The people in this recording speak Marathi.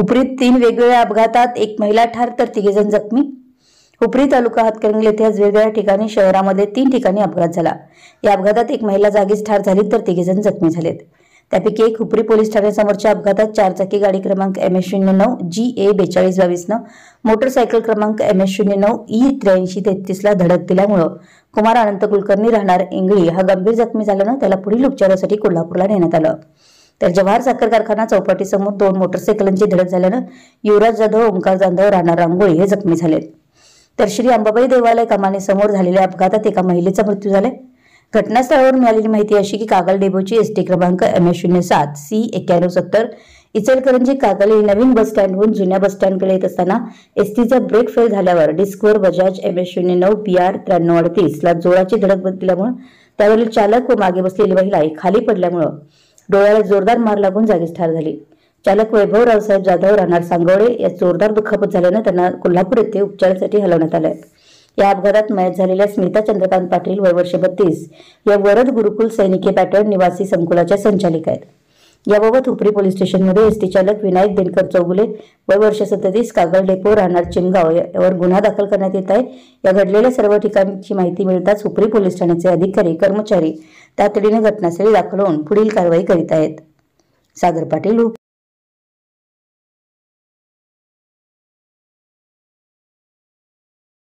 हुपरीत 3 वेगवेगळ्या अपघातात एक महिला ठार तर 3 जण जखमी। हुपरी तालुका हातकणंगले येथे आज वेगवेगळ्या ठिकाणी शहरामध्ये 3 ठिकाणी अपघात झाला। या अपघातात एक महिला जागीच ठार झाली तर 3 जण जखमी झालेत। त्यापैकी एक हुपरी पोलीस ठाण्यासमोरच्या अपघातात 4 चाकी गाडी क्रमांक MS09 GA 4222 न मोटरसायकल क्रमांक MS09 E8333 ला धडक दिल्यामुळे कुमार अनंत कुलकर्णी राहणार इंगळी हा गंभीर जखमी झाल्याने त्याला पुढील उपचारासाठी कोल्हापूरला नेण्यात आलं। तर जवाहर साखर कारखाना चौपाटी समोर 2 मोटरसायकलांची धडक झाल्याने युवराज जाधव, ओंकार जाधव राहणार रांगोळी हे जखमी झालेत। तर श्री अंबाबाई देवालय कमानी समोर झालेल्या अपघातात एका महिलेचा मृत्यू झालाय। घटनास्थळावरून मिळालेली माहिती अशी की कागल डेपोची एसटी क्रमांक MS07 C9170 इचलकरंजी कागल ही नवीन बस स्टँडहून जुन्या बस स्टँडकडे येत असताना एसटीचा ब्रेक फेल झाल्यावर डिस्कवर बजाज MS09 PR 9338 ला जोराची धडक दिल्यामुळे त्यावरील चालक व मागे बसलेली महिला खाली पडल्यामुळे डोळ्याला जोरदार मार लागून जागीच ठार झाली। चालक वैभव रावसाहेब जाधव राहणार सांगोळे या जोरदार दुखापत झाल्याने त्यांना कोल्हापूर येथे उपचारासाठी हलवण्यात आले। या अपघातात मयत झालेल्या स्मिता चंद्रकांत पाटील वय वर्ष 32 या वरद गुरुकुल सैनिकी पॅटर्न निवासी संकुलाच्या संचालिका आहेत। याबाबत हुपरी पोलीस स्टेशनमध्ये एसटी चालक विनायक दिनकर चौगुले वय वर्ष 37 कागल डेपो राहणार चिमगाव यावर गुन्हा दाखल करण्यात येत आहे। या घडलेल्या सर्व ठिकाणची माहिती मिळताच हुपरी पोलीस ठाण्याचे अधिकारी कर्मचारी तातडीने घटनास्थळी दाखल होऊन पुढील कारवाई करीत आहेत। सागर पाटील।